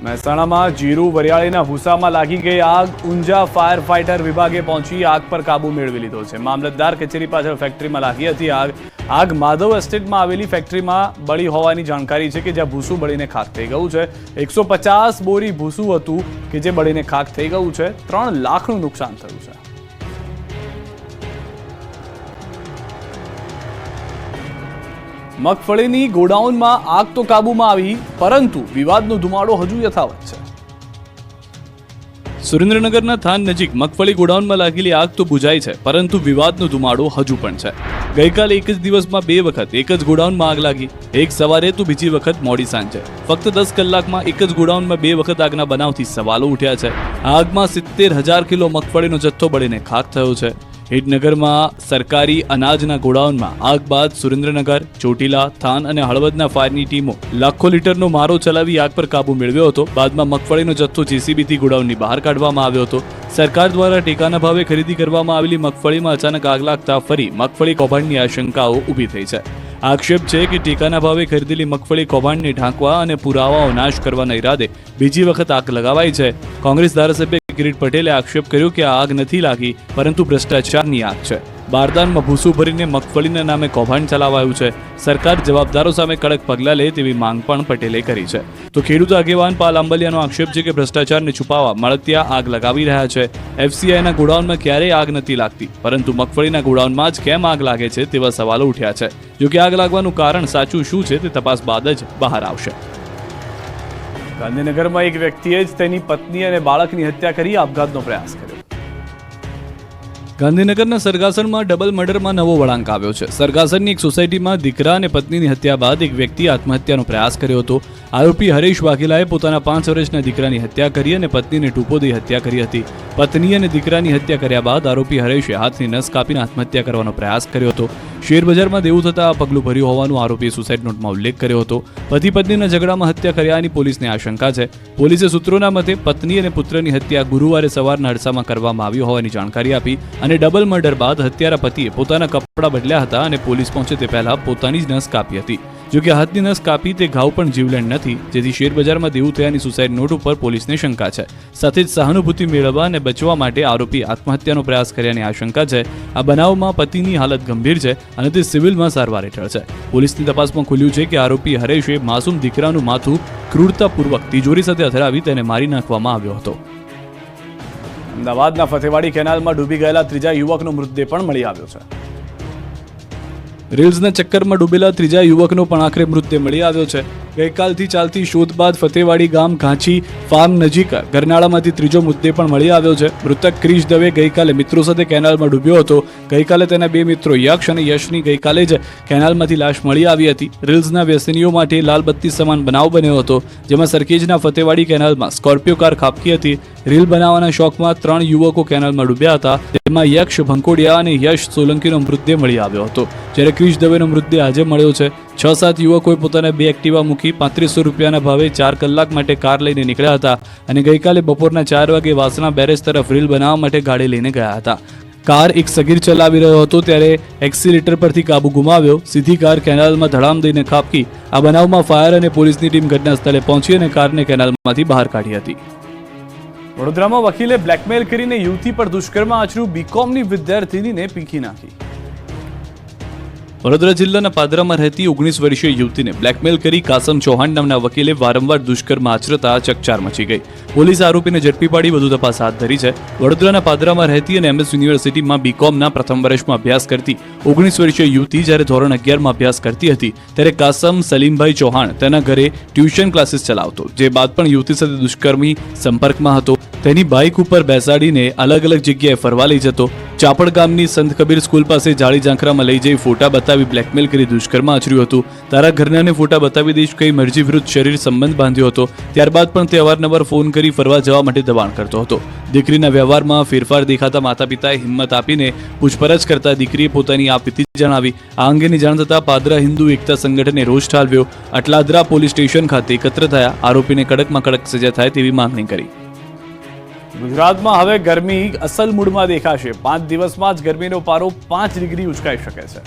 મહેસાણામાં જીરુ વરિયાળીના ભૂસામાં લાગી ગઈ આગ. ઊંઝા ફાયર ફાઇટર વિભાગે પહોંચી આગ પર કાબુ મેળવી લીધો છે. મામલતદાર કચેરી પાછળ ફેક્ટરીમાં લાગી હતી આગ માધવ એસ્ટેટમાં આવેલી ફેક્ટરીમાં બળી હોવાની જાણકારી છે કે જ્યાં ભૂસું બળીને ખાખ થઈ ગયું છે. 150 બોરી ભૂસું હતું કે જે બળીને ખાખ થઈ ગયું છે. 3 લાખનું નુકસાન થયું છે. મગફળીની ગોડાઉનમાં આગ તો કાબૂમાં આવી, પરંતુ વિવાદનો ધુમાડો હજુ યથાવત છે. સુરેન્દ્રનગરના થાન નજીક મગફળી ગોડાઉનમાં લાગેલી આગ તો બુઝાઈ છે, પરંતુ વિવાદનો ધુમાડો હજુ પણ છે. ગઈકાલે એક જ દિવસમાં 2 વખત એક જ ગોડાઉનમાં આગ લાગી. એક સવારે તો બીજી વખત મોડી સાંજે. ફક્ત 10 કલાકમાં એક જ ગોડાઉનમાં 2 વખત આગના બનાવથી સવાલો ઉઠ્યા છે. આગમાં 70,000 કિલો મગફળીનો જથ્થો બળીને ખાખ થયો છે. હિટનગરમાં સરકારી અનાજના ગોડાઉનમાં આગ બાદ સુરેન્દ્રનગર, ચોટીલા, થાન અને હળવદના ફાયરની ટીમો લાખો લીટરનો મારો ચલાવી આગ પર કાબુ મેળવ્યો હતો. બાદમાં મગફળીનો જથ્થો જેસીબીથી ગોડાઉનની બહાર કાઢવામાં આવ્યો હતો. સરકાર દ્વારા ટેકાના ભાવે ખરીદી કરવામાં આવેલી મગફળીમાં અચાનક આગ લાગતા ફરી મગફળી કૌભાંડની આશંકાઓ ઊભી થઈ છે. આક્ષેપ છે કે ટેકાના ભાવે ખરીદેલી મગફળી કૌભાંડને ઢાંકવા અને પુરાવાઓ નાશ કરવાના ઈરાદે બીજી વખત આગ લગાવાઈ છે. કોંગ્રેસ ધારાસભ્ય કિરીટ પટેલે આક્ષેપ કર્યો કે આગ નથી લાગી, પરંતુ ભ્રષ્ટાચારની આગ છે. બારદાનમાં ભૂસું ભરીને મગફળીના નામે કૌભાંડ ચલાવાયું છે. સરકાર જવાબદારો સામે કડક પગલાં લે તેવી માંગ પણ પટેલે કરી છે. તો ખેડૂત આગેવાન પાલ આંબલિયાનો આક્ષેપ છે કે ભ્રષ્ટાચારને છુપાવવા મળતિયા આગ લગાવી રહ્યા છે. એફસીઆઈના ગોડાઉનમાં ક્યારેય આગ નથી લાગતી, પરંતુ મગફળીના ગોડાઉનમાં જ કેમ આગ લાગે છે તેવા સવાલો ઉઠ્યા છે. જોકે આગ લાગવાનું કારણ સાચું શું છે તે તપાસ બાદ જ બહાર આવશે. ગાંધીનગરમાં એક વ્યક્તિએ જ તેની પત્ની અને બાળકની હત્યા કરી આપઘાતનો પ્રયાસ કર્યો. ગાંધીનગરના સરગાસણમાં ડબલ મર્ડરમાં નવો વળાંક આવ્યો છે. સરગાસણની એક સોસાયટીમાં દીકરા અને પત્નીની હત્યા બાદ એક વ્યક્તિએ આત્મહત્યાનો પ્રયાસ કર્યો હતો. આરોપી હરેશ વાઘેલાએ પોતાના 5 વર્ષના દીકરાની હત્યા કરી અને પત્નીને ટૂંપો દઈ હત્યા કરી હતી. પત્ની અને દીકરાની હત્યા કર્યા બાદ આરોપી હરેશે હાથની નસ કાપીને આત્મહત્યા કરવાનો પ્રયાસ કર્યો હતો. શેરબજારમાં દેવું થતા આ પગલું ભર્યું હોવાનું આરોપીએ સુસાઇડ નોટમાં ઉલ્લેખ કર્યો હતો. પતિ પત્નીના ઝઘડામાં હત્યા કર્યાની પોલીસને આશંકા છે. પોલીસે સૂત્રોના મતે પત્ની અને પુત્રની હત્યા ગુરુવારે સવારના અરસામાં કરવામાં આવી હોવાની જાણકારી આપી અને ડબલ મર્ડર બાદ હત્યારા પતિએ પોતાના કપડાં બદલ્યા હતા અને પોલીસ પહોંચે તે પહેલા પોતાની જ નસ કાપી હતી. જોકે હાથની નસ કાપી તે ઘાવ પણ જીવલેણ નથી, જેથી શેરબજારમાં દેવું થયાની સુસાઇડ નોટ ઉપર પોલીસને શંકા છે. સાથે જ સહાનુભૂતિ મેળવવા અને બચવા માટે આરોપી આત્મહત્યાનો પ્રયાસ કર્યાની આશંકા છે. આ બનાવમાં પતિની હાલત ગંભીર છે અને તે સિવિલમાં સારવાર હેઠળ છે. પોલીસની તપાસમાં ખુલ્યું છે કે આરોપી હરેશે માસૂમ દીકરાનું માથું ક્રૂરતાપૂર્વક તિજોરી સાથે અથડાવી તેને મારી નાખવામાં આવ્યો હતો. અમદાવાદના ફતેવાડી કેનાલમાં ડૂબી ગયેલા 3જા યુવકનો મૃતદેહ પણ મળી આવ્યો છે. રીલ્સના ચક્કરમાં ડૂબેલા 3જા યુવકનો પણ આખરે મૃતદેહ મળી આવ્યો છે. ગઈકાલથી ચાલતી શોધ બાદ ફતેવાડી ગામ ઘાંચી ફાર્મ નજીક ગરનાળામાંથી 3જો મૃતદેહ પણ મળી આવ્યો છે. મૃતક ક્રિશ દવે ગઈકાલે મિત્રો સાથે કેનાલમાં ડૂબ્યો હતો. ગઈકાલે તેના 2 મિત્રો યક્ષ અને યશની ગઈકાલે જ કેનાલમાંથી લાશ મળી આવી હતી. રીલ્સના વ્યસનીઓ માટે લાલબત્તી સમાન બનાવ બન્યો હતો, જેમાં સરખેજના ફતેવાડી કેનાલમાં સ્કોર્પિયો કાર ખાબકી હતી. રીલ બનાવવાના શોખમાં 3 યુવકો કેનાલમાં ડૂબ્યા હતા. તેમાં યક્ષ ભંકોડિયા અને યશ સોલંકીનો મૃતદેહ મળી આવ્યો હતો, જ્યારે ક્રિશ દવેનો મૃતદેહ આજે મળ્યો છે. 6-7 યુવકોએ પોતાના 2 એક્ટિવા મૂકી 3500 રૂપિયાના ભાવે 4 કલાક માટે કાર લઈને નીકળ્યા હતા અને ગઈકાલે બપોરના 4 વાગે વાસણા બેરેજ તરફ રીલ બનાવવા માટે ગાડી લઈને ગયા હતા. કાર એક સગીર ચલાવી રહ્યો હતો ત્યારે એક્સિલેટર પરથી કાબુ ગુમાવ્યો. સીધી કાર કેનાલમાં ધડામ દઈને ખાબકી. આ બનાવમાં ફાયર અને પોલીસની ટીમ ઘટના સ્થળે પહોંચી અને કારને કેનાલમાંથી બહાર કાઢી હતી. વડોદરામાં વકીલે બ્લેકમેલ કરીને યુવતી પર દુષ્કર્મ આચર્યું. બીકોમની વિદ્યાર્થીનીને પીંખી નાખી. વડોદરા જિલ્લાના પાદરામાં રહેતી 19 વર્ષીય યુવતીને બ્લેકમેલ કરી કાસમ ચૌહાણ નામના વકીલે વારંવાર દુષ્કર્મ આચરતા ચકચાર મચી ગઈ. પોલીસે આરોપીને ઝડપી પાડી વધુ તપાસ હાથ ધરી છે. વડોદરાના પાદરામાં રહેતી અને એમએસ યુનિવર્સિટીમાં બીકોમના પ્રથમ વર્ષમાં અભ્યાસ કરતી 19 વર્ષીય યુવતી જ્યારે ધોરણ 11માં અભ્યાસ કરતી હતી ત્યારે કાસમ સલીમભાઈ ચૌહાણ તેના ઘરે ટ્યુશન ક્લાસીસ ચલાવતો, જે બાદ પણ યુવતી સાથે દુષ્કર્મી સંપર્કમાં હતો. તેની બાઇક ઉપર બેસાડીને અલગ અલગ જગ્યાએ ફરવા લઈ જતો. ચાપડ ગામની સંત કબીર સ્કૂલ પાસે જાળી ઝાંખરામાં લઈ જઈ ફોટા બતાવી બ્લેકમેલ કરી દુષ્કર્મ આચર્યું હતું. તારા ઘરનાને ફોટા બતાવી દઈશ કઈ મરજી વિરુદ્ધ શરીર સંબંધ બાંધ્યો હતો. ત્યારબાદ પણ તે અવારનવાર ફોન કરી ફરવા જવા માટે દબાણ કરતો હતો. દીકરીના વ્યવહારમાં ફેરફાર દેખાતા માતા પિતાએ હિંમત આપીને પૂછપરછ કરતા દીકરીએ પોતાની આપવીતી જણાવી. આ અંગેની જાણ થતા પાદરા હિન્દુ એકતા સંગઠને રોષ ઠાલવ્યો. અટલાદરા પોલીસ સ્ટેશન ખાતે એકત્ર થયા. આરોપીને કડકમાં કડક સજા થાય તેવી માંગણી કરી. ગુજરાતમાં હવે ગરમી અસલ મૂડમાં દેખાશે. 5 દિવસમાં જ ગરમીનો પારો 5 ડિગ્રી ઉચકાઈ શકે છે.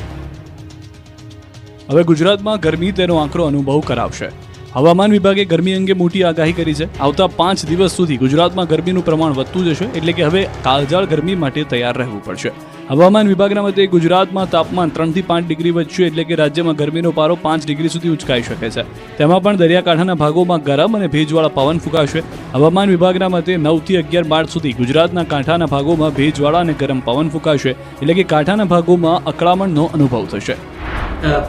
હવે ગુજરાતમાં ગરમી તેનો આકરો અનુભવ કરાવશે. હવામાન વિભાગે ગરમી અંગે મોટી આગાહી કરી છે. આવતા 5 દિવસ સુધી ગુજરાતમાં ગરમીનું પ્રમાણ વધતું જશે, એટલે કે હવે કાળઝાળ ગરમી માટે તૈયાર રહેવું પડશે. હવામાન વિભાગના મતે ગુજરાતમાં તાપમાન 3 થી 5 ડિગ્રી વધશે, એટલે કે રાજ્યમાં ગરમીનો પારો 5 ડિગ્રી સુધી ઉંચકાઈ શકે છે. તેમાં પણ દરિયાકાંઠાના ભાગોમાં ગરમ અને ભેજવાળા પવન ફૂંકાશે. હવામાન વિભાગના મતે 9 થી 11 માર્ચ સુધી ગુજરાતના કાંઠાના ભાગોમાં ભેજવાળા અને ગરમ પવન ફૂંકાશે, એટલે કે કાંઠાના ભાગોમાં અકળામણનો અનુભવ થશે.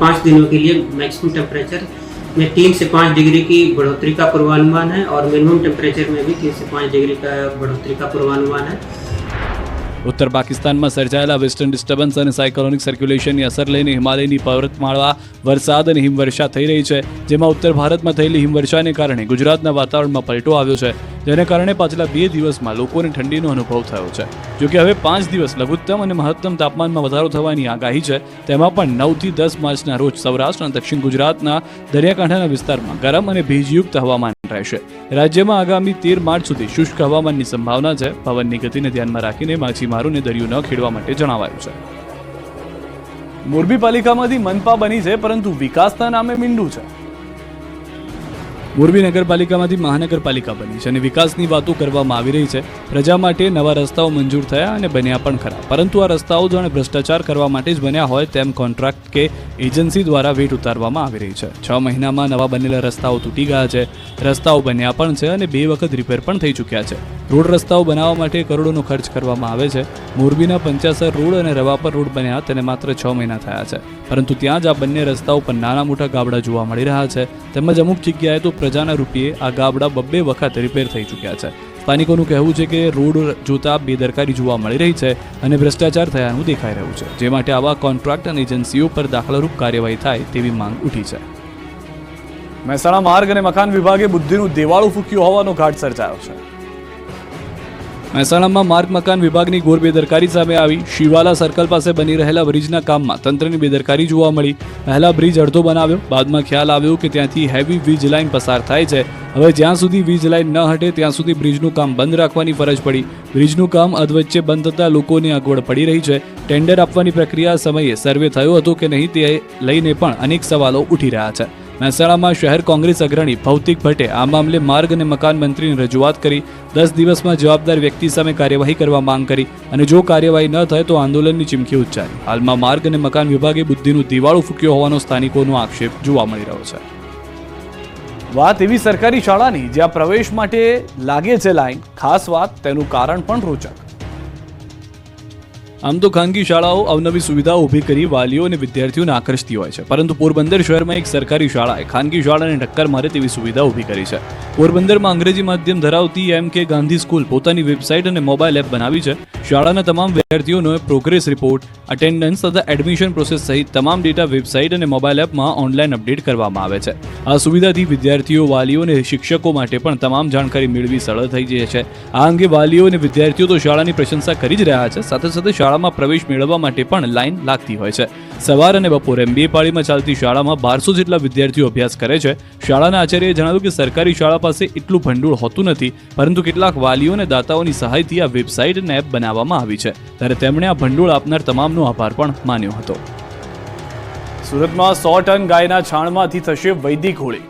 5 दिनों के लिए मैक्सिमम टेम्परेचर में 3 से 5 डिग्री की बढ़ोतरी का पूर्वानुमान है और मिनिमम टेम्परेचर में भी 3 से 5 डिग्री का बढ़ोतरी का पूर्वानुमान है. ઉત્તર પાકિસ્તાનમાં સર્જાયેલા વેસ્ટર્ન ડિસ્ટર્બન્સ અને સાયક્લોનિક સર્ક્યુલેશનની અસર લઈને હિમાલયની પર્વતમાળા વરસાદ અને હિમવર્ષા થઈ રહી છે, જેમાં ઉત્તર ભારતમાં થયેલી હિમવર્ષાને કારણે ગુજરાતના વાતાવરણમાં પલટો આવ્યો છે, જેને કારણે પાછલા 2 દિવસમાં લોકોને ઠંડીનો અનુભવ થયો છે. જોકે હવે 5 દિવસ લઘુત્તમ અને મહત્તમ તાપમાનમાં વધારો થવાની આગાહી છે. તેમાં પણ 9 થી 10 માર્ચના રોજ સૌરાષ્ટ્ર અને દક્ષિણ ગુજરાતના દરિયાકાંઠાના વિસ્તારમાં ગરમ અને ભેજયુક્ત હવામાન રહેશે. રાજ્યમાં આગામી 13 માર્ચ સુધી શુષ્ક હવામાનની સંભાવના છે. પવનની ગતિને ધ્યાનમાં રાખીને માછીમારોને દરિયો ન ખેડવા માટે જણાવાયું છે. મોરબી પાલિકામાંથી મનપા બની છે, પરંતુ વિકાસના નામે મીંડું છે. મોરબી નગરપાલિકામાંથી મહાનગરપાલિકા બની છે અને વિકાસની વાતો કરવામાં આવી રહી છે. પ્રજા માટે નવા રસ્તાઓ મંજૂર થયા અને બન્યા પણ ખરા, પરંતુ આ રસ્તાઓ જાણે ભ્રષ્ટાચાર કરવા માટે જ બન્યા હોય તેમ કોન્ટ્રાક્ટ કે એજન્સી દ્વારા વેટ ઉતારવામાં આવી રહી છે. 6 મહિનામાં નવા બનેલા રસ્તાઓ તૂટી ગયા છે, રસ્તાઓ બન્યા પણ છે અને 2 વખત રિપેર પણ થઈ ચૂક્યા છે. રોડ રસ્તાઓ બનાવવા માટે કરોડોનો ખર્ચ કરવામાં આવે છે. મોરબીના પંચાસર રોડ અને રવાપર રોડ બન્યા તેને માત્ર 6 મહિના થયા છે, પરંતુ ત્યાં જ આ બંને રસ્તાઓ પર નાના મોટા ગાબડા જોવા મળી રહ્યા છે. તેમજ અમુક જગ્યાએ તો પ્રજાના રૂપિયે આ ગાબડા 2 વખત રિપેર થઈ ચૂક્યા છે. સ્થાનિકોનું કહેવું છે કે રોડ જોતા બેદરકારી જોવા મળી રહી છે અને ભ્રષ્ટાચાર થયાનું દેખાઈ રહ્યું છે, જે માટે આવા કોન્ટ્રાક્ટ અને એજન્સીઓ પર દાખલારૂપ કાર્યવાહી થાય તેવી માંગ ઉઠી છે. મહેસાણા માર્ગ અને મકાન વિભાગે બુદ્ધિનું દેવાળું ફૂક્યું હોવાનો ઘાટ સર્જાયો છે. મહેસાણામાં માર્ગ મકાન વિભાગની ઘોર બેદરકારી સામે આવી. શિવાલા સર્કલ પાસે બની રહેલા બ્રિજના કામમાં તંત્રની બેદરકારી જોવા મળી. પહેલા બ્રિજ અડધો બનાવ્યો, બાદમાં ખ્યાલ આવ્યો કે ત્યાંથી હેવી વીજ લાઇન પસાર થાય છે. હવે જ્યાં સુધી વીજ લાઇન ન હટે ત્યાં સુધી બ્રિજનું કામ બંધ રાખવાની ફરજ પડી. બ્રિજનું કામ અધવચ્ચે બંધ થતાં લોકોને અગવડ પડી રહી છે. ટેન્ડર આપવાની પ્રક્રિયા સમયે સર્વે થયો હતો કે નહીં તે લઈને પણ અનેક સવાલો ઉઠી રહ્યા છે. મહેસાણામાં શહેર કોંગ્રેસ અગ્રણી ભૌતિક ભટ્ટે આ મામલે માર્ગ અને મકાન મંત્રીને રજૂઆત કરી. 10 દિવસમાં જવાબદાર વ્યક્તિ સામે કાર્યવાહી કરવા માંગ કરી અને જો કાર્યવાહી ન થાય તો આંદોલનની ચીમકી ઉચ્ચારી. હાલમાં માર્ગ અને મકાન વિભાગે બુદ્ધિનું દિવાળું ફૂક્યો હોવાનો સ્થાનિકોનો આક્ષેપ જોવા મળી રહ્યો છે. વાત એવી સરકારી શાળાની જ્યાં પ્રવેશ માટે લાગે છે લાઈન. ખાસ વાત તેનું કારણ પણ રોચક. આમ તો ખાનગી શાળાઓ અવનવી સુવિધાઓ ઊભી કરી વાલીઓ અને વિદ્યાર્થીઓને આકર્ષતી હોય છે, પરંતુ પોરબંદર શહેરમાં એક સરકારી શાળાએ ખાનગી શાળાને ટક્કર મારે તેવી સુવિધા ઊભી કરી છે. પોરબંદરમાં અંગ્રેજી માધ્યમ ધરાવતી MK ગાંધી સ્કૂલ પોતાની વેબસાઇટ અને મોબાઈલ એપ બનાવી છે. શાળાના તમામ વિદ્યાર્થીઓનો પ્રોગ્રેસ રિપોર્ટ, અટેન્ડન્સ તથા એડમિશન પ્રોસેસ સહિત તમામ ડેટા વેબસાઇટ અને મોબાઈલ એપમાં ઓનલાઈન અપડેટ કરવામાં આવે છે. આ સુવિધાથી વિદ્યાર્થીઓ, વાલીઓ અને શિક્ષકો માટે પણ તમામ જાણકારી મેળવી સરળ થઈ જાય છે. આ અંગે વાલીઓ અને વિદ્યાર્થીઓ તો શાળાની પ્રશંસા કરી જ રહ્યા છે, સાથે સાથે શાળામાં પ્રવેશ મેળવવા માટે પણ લાઈન લાગતી હોય છે. સવાર અને બપોરે 2 પાળીમાં ચાલતી શાળામાં 1200 જેટલા વિદ્યાર્થીઓ અભ્યાસ કરે છે. શાળાના આચાર્યએ જણાવ્યું કે સરકારી શાળા પાસે એટલું ભંડોળ હોતું નથી, પરંતુ કેટલાક વાલીઓ અને દાતાઓની સહાયથી આ વેબસાઇટ અને એપ બનાવવામાં આવી છે. ત્યારે તેમણે આ ભંડોળ આપનાર તમામનો આભાર પણ માન્યો હતો. સુરતમાં 100 ટન ગાયના છાણમાંથી થશે વૈદિક હોળી.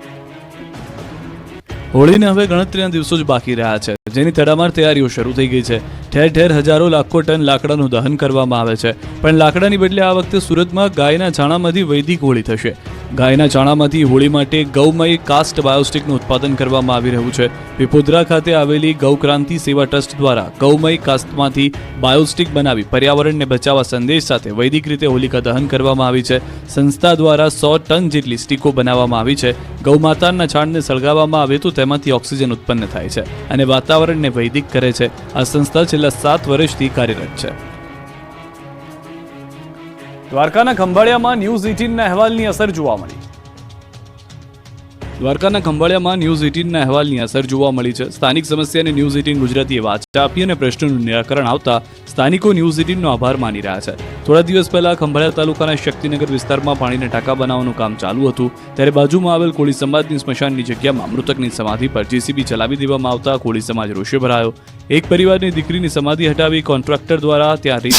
હોળીને હવે ગણતરીના દિવસો જ બાકી રહ્યા છે, જેની તડામાર તૈયારીઓ શરૂ થઈ ગઈ છે. ઠેર ઠેર હજારો લાખો ટન લાકડાનું દહન કરવામાં આવે છે, પણ લાકડાની બદલે આ વખતે સુરતમાં ગાયના છાણામાંથી વૈદિક હોળી થશે. ગાયના છાણામાંથી હોળી માટે ગૌમય કાસ્ટ બાયોસ્ટિકનું ઉત્પાદન કરવામાં આવી રહ્યું છે. પીપોદરા ખાતે આવેલી ગૌક્રાંતિ સેવા ટ્રસ્ટ દ્વારા ગૌમય કાસ્ટમાંથી બાયોસ્ટિક બનાવી પર્યાવરણને બચાવવા સંદેશ સાથે વૈદિક રીતે હોલિકા દહન કરવામાં આવી છે. સંસ્થા દ્વારા 100 ટન જેટલી સ્ટીકો બનાવવામાં આવી છે. ગૌમાતાના છાણને સળગાવવામાં આવે તો તેમાંથી ઓક્સિજન ઉત્પન્ન થાય છે અને વાતાવરણને વૈદિક કરે છે. આ સંસ્થા છેલ્લા 7 વર્ષથી કાર્યરત છે. દ્વારકાના ખંભાળિયામાં ન્યૂઝ 18ના અહેવાલની અસર જોવા મળી. દ્વારકાના ખંભાળિયામાં ન્યૂઝ 18ના અહેવાલની અસર જોવા મળી છે. સ્થાનિક સમસ્યાને ન્યૂઝ 18 ગુજરાતીએ વાચા આપી અને પ્રશ્નનું નિરાકરણ આવતા સ્થાનિકો ન્યૂઝ 18નો આભાર માની રહ્યા છે. થોડા દિવસ પહેલા ખંભાળિયા તાલુકાના શક્તિનગર વિસ્તારમાં પાણીના ટાંકા બનાવવાનું કામ ચાલુ હતું, ત્યારે બાજુમાં આવેલ કોળી સમાજની સ્મશાનની જગ્યામાં મૃતકની સમાધિ પર જેસીબી ચલાવી દેવામાં આવતા કોળી સમાજ રોષે ભરાયો. એક પરિવારની દીકરીની સમાધિ હટાવી કોન્ટ્રાક્ટર દ્વારા ત્યાં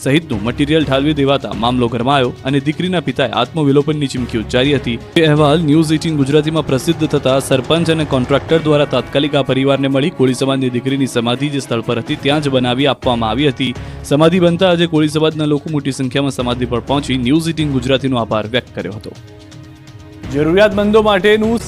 સહિતનું મટીરીયલ ઠાલવી દેવાતા મામલો ગરમાયો અને દીકરીના પિતાએ આત્મવિલોપનની ચીમકી ઉચ્ચારી હતી. તે અહેવાલ ન્યૂઝ 18 ગુજરાતીમાં પ્રસિદ્ધ થતા સરપંચ અને કોન્ટ્રાક્ટર દ્વારા તાત્કાલિક આ પરિવારને મળી કોળી સમાજની દીકરીની સમાધિ જે સ્થળ પર હતી ત્યાં જ બનાવી આપવામાં આવી હતી. સમાધિ બનતા આજે કોળી સમાજના લોકો મોટી સંખ્યામાં સમાધિ પર પહોંચી ન્યૂઝ 18 ગુજરાતીનો આભાર વ્યક્ત કર્યો હતો. જરૂરિયાતમંદો માટેનું